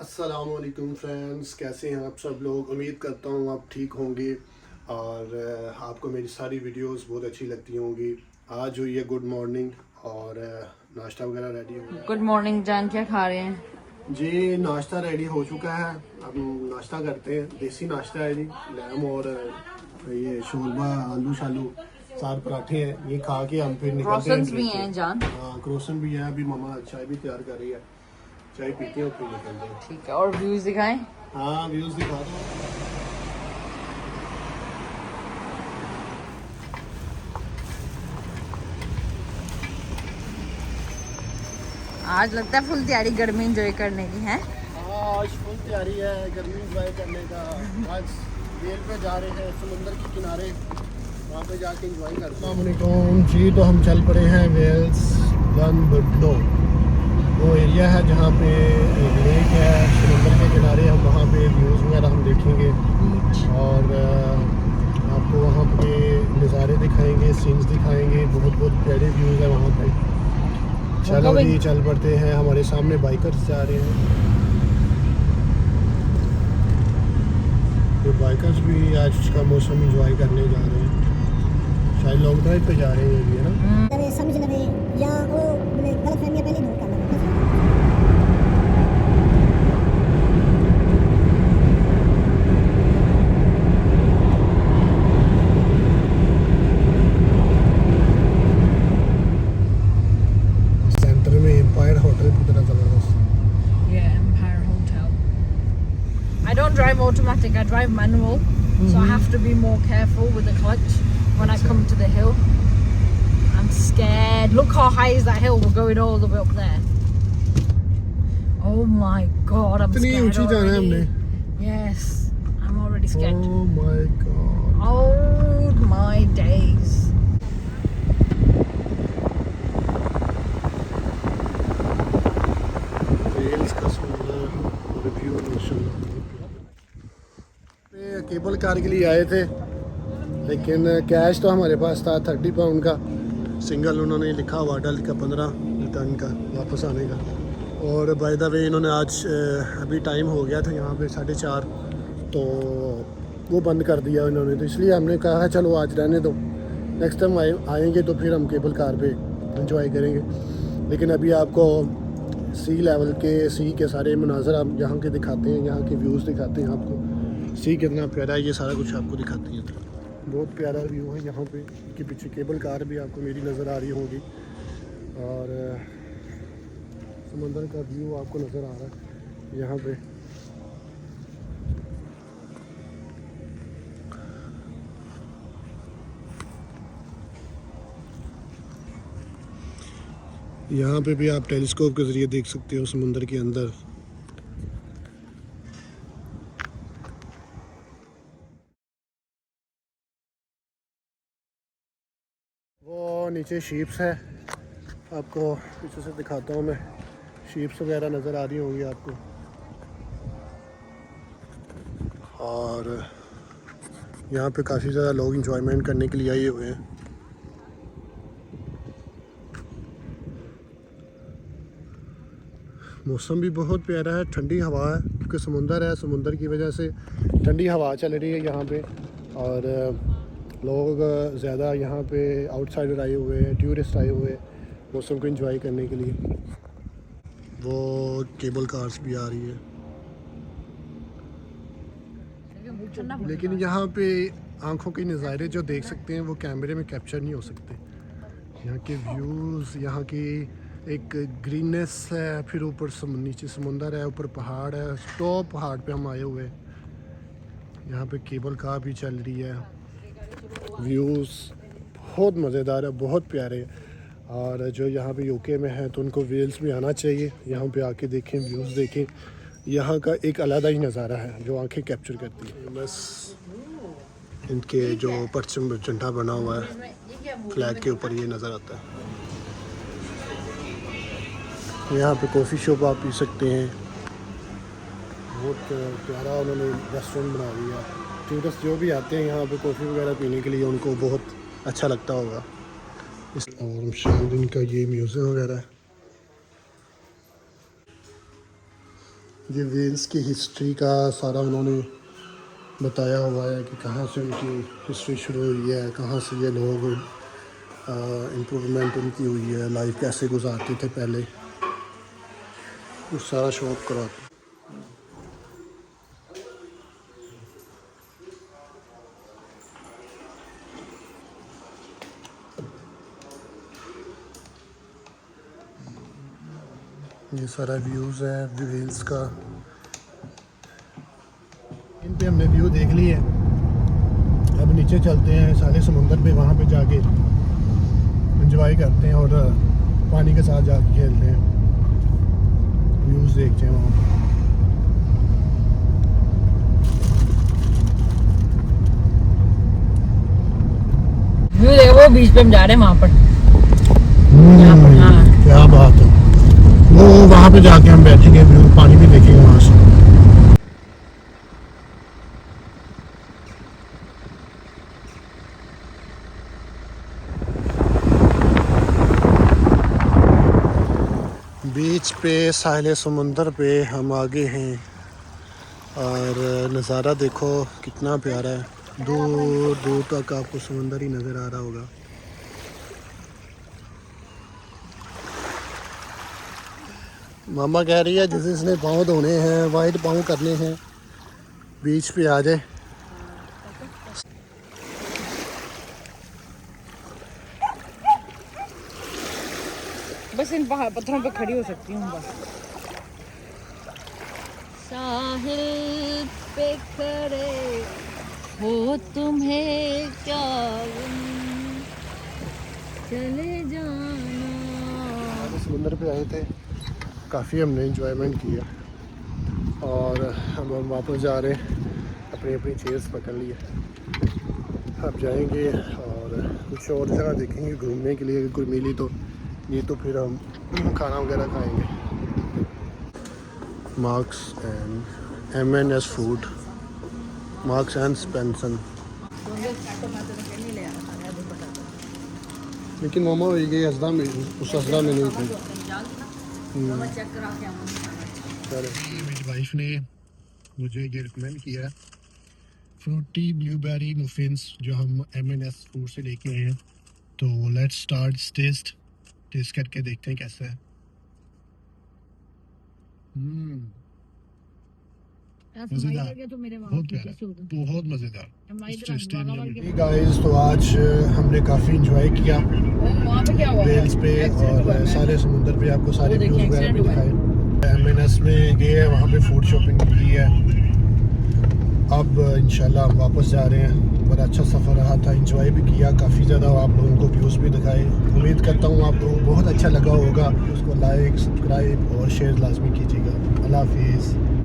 अस्सलामुअलैकुम फ्रेंड्स, कैसे हैं आप सब लोग। उम्मीद करता हूँ आप ठीक होंगे और आपको मेरी सारी वीडियोस बहुत अच्छी लगती होंगी। आज हुई है गुड मॉर्निंग और नाश्ता वगैरह रेडी हो गया। गुड मॉर्निंग जान, क्या खा रहे हैं? जी नाश्ता रेडी हो चुका है। अब नाश्ता करते हैं। देसी नाश्ता है जी, लैम और ये शोरबा, आलू शालू, 4 पराठे हैं। ये खा के हम फिर निकलते हैं। क्रॉसन्स भी हैं जान। हाँ क्रोसन भी है। अभी मम्मा चाय भी तैयार कर रही है, चाय पीते हैं फिर निकलते हैं। ठीक है, और व्यूज दिखाएं। हाँ व्यूज दिखा दो। आज लगता है फुल तैयारी गर्मी एंजॉय करने की है। आज फुल तैयारी है गर्मी एंजॉय करने का। आज रेल पे जा रहे हैं समुंदर के किनारे, वहाँ पे जाके एंजॉय करते हैं। अस्सलामुअलैकुम जी, तो हम चल पड़े हैं वेल्स बनबडो। वो एरिया है जहाँ पे एक लेक है समुंदर के किनारे। हम वहाँ पे व्यूज़ वगैरह हम देखेंगे और आपको वहाँ पे नज़ारे दिखाएंगे, सीन्स दिखाएंगे। बहुत बहुत प्यारे व्यूज़ है वहाँ पे। चलो जी चल पड़ते हैं। हमारे सामने बाइकर्स जा रहे हैं, तो बाइकर्स भी आज का मौसम एंजॉय करने जा रहे हैं। शायद लॉन्ग ड्राइव पे जा रहे हैं ये ना। समझ लगे या वो गलत फहमियां पहले दूर करना। सेंटर में एम्पायर होटल की तरह जबरदस्त। Yeah, Empire Hotel. I don't drive automatic, I drive manual, so I have to be more careful with the clutch when I come to the hill. I'm scared. Look how high is that hill? We're going all the way up there. Oh my god, I'm इतनी scared ऊंची जाना है already. हमने। Yes, I'm already scared. Oh my god. Oh my days. Rails का सुंदर review माशाल्लाह। Cable car के लिए आए थे, लेकिन कैश तो हमारे पास था 30 पाउंड का सिंगल। उन्होंने लिखा हुआ डल का 15 रिटर्न का, वापस आने का। और बाय द वे इन्होंने आज अभी टाइम हो गया था यहाँ पे 4:30, तो वो बंद कर दिया इन्होंने। तो इसलिए हमने कहा है चलो आज रहने दो, नेक्स्ट टाइम आएंगे तो फिर हम केबल कार पे एंजॉय करेंगे। लेकिन अभी आपको सी लेवल के, सी के सारे मनाजर आप यहाँ के दिखाते हैं, यहाँ के व्यूज़ दिखाते हैं आपको। सी कितना प्यारा है ये सारा कुछ आपको दिखाते हैं। बहुत प्यारा व्यू है यहाँ पे। कि पीछे केबल कार भी आपको मेरी नज़र आ रही होगी और समंदर का व्यू आपको नज़र आ रहा है यहाँ पे। यहाँ पे भी आप टेलीस्कोप के ज़रिए देख सकते हो समुंदर के अंदर। वो नीचे शीप्स है, आपको पीछे से दिखाता हूँ मैं। शीप्स वगैरह नज़र आ रही होंगी आपको। और यहाँ पे काफ़ी ज़्यादा लोग इंजॉयमेंट करने के लिए आए हुए हैं। मौसम भी बहुत प्यारा है, ठंडी हवा है क्योंकि समुंदर है। समुंदर की वजह से ठंडी हवा चल रही है यहाँ पे। और लोग ज़्यादा यहाँ पे आउटसाइडर आए हुए हैं, टूरिस्ट आए हुए हैं मौसम को एंजॉय करने के लिए। वो केबल कार्स भी आ रही है, लेकिन यहाँ पे आंखों के नज़ारे जो देख सकते हैं वो कैमरे में कैप्चर नहीं हो सकते। यहाँ के व्यूज़, यहाँ की एक ग्रीननेस है, फिर ऊपर नीचे समुंदर है, ऊपर पहाड़ है। टॉप पहाड़ पे हम आए हुए हैं। यहाँ पे केबल कार भी चल रही है। व्यूज़ बहुत मज़ेदार है, बहुत प्यारे। और जो यहाँ पे यूके में है तो उनको वेल्स में आना चाहिए, यहाँ पे आके देखें, व्यूज़ देखें। यहाँ का एक अलग ही नज़ारा है जो आंखें कैप्चर करती है। बस इनके जो परचम झंडा बना हुआ है फ्लैग के ऊपर, ये नज़र आता है। यहाँ पे कॉफ़ी शॉप आप पी सकते हैं। बहुत प्यारा उन्होंने रेस्टोरेंट बना दिया। टूरिस्ट जो भी आते हैं यहाँ पे कॉफ़ी वगैरह पीने के लिए, उनको बहुत अच्छा लगता होगा। और शायद इनका ये म्यूज़ियम वगैरह है। ये वेल्स की हिस्ट्री का सारा उन्होंने बताया हुआ है कि कहाँ से उनकी हिस्ट्री शुरू हुई है, कहाँ से ये लोग इम्प्रूवमेंट उनकी हुई है, लाइफ कैसे गुजारते थे पहले, उस सारा शो अप कराते। ये सारा व्यूज़ है वेल्स का। इन पे हमने व्यू देख लिए, अब नीचे चलते हैं साले समुंदर पे, वहाँ पे जाके एंजॉय करते हैं और पानी के साथ जाके खेलते हैं, व्यूज़ देखते हैं वहाँ। व्यू देखो, वो बीच पे हम जा रहे हैं वहाँ पर। यहाँ पर, हाँ। क्या बात है, वो वहाँ पे जाके हम बैठेंगे, व्यू पानी भी देखेंगे वहाँ से। बीच पे साहिल समुंदर पे हम आगे हैं और नज़ारा देखो कितना प्यारा है, दूर दूर तक आपको समुंदर ही नज़र आ रहा होगा। मामा कह रही है जिसने पाँव धोने हैं, वाइट पाँव करने हैं, बीच पे आ जाए। बस इन पहाड़ पत्थरों पे खड़ी हो सकती हूँ बस। साहिल पे खड़े हो तुम्हें क्या गम, चले जाना। समुंदर पे आए थे, काफ़ी हमने इंजॉयमेंट किया और हम वापस जा रहे हैं, अपनी अपनी चेयर्स पकड़ लिए। अब जाएंगे और कुछ और जगह देखेंगे घूमने के लिए, अगर कोई मिली तो, ये तो फिर हम खाना वगैरह खाएंगे। Marks and M&S food, Marks and Spencer. लेकिन मामा हो गई हसदा में, उस हसदा में नहीं थी। मेरी वाइफ ने मुझे ये रिकमेंड किया है फ्रूटी ब्लूबेरी मफिन्स, जो हम M&S फूड से लेके आए हैं। तो लेट्स स्टार्ट टेस्ट करके देखते हैं कैसा है। मज़ेदार, बहुत मज़ेदार। गाइस तो आज हमने काफ़ी इंजॉय किया वेल्स पे और सारे समुंदर पे, आपको सारे व्यूज़ वगैरह भी दिखाए। M&S में गए हैं, वहाँ पे फूड शॉपिंग की है। अब इंशाल्लाह हम वापस जा रहे हैं। बड़ा अच्छा सफ़र रहा था, इंजॉय भी किया काफ़ी ज़्यादा, आप लोगों को व्यूज़ भी दिखाए। उम्मीद करता हूँ आप लोगों को बहुत अच्छा लगा होगा। उसको लाइक, सब्सक्राइब और शेयर लाजमी कीजिएगा। अल्लाह हाफिज़।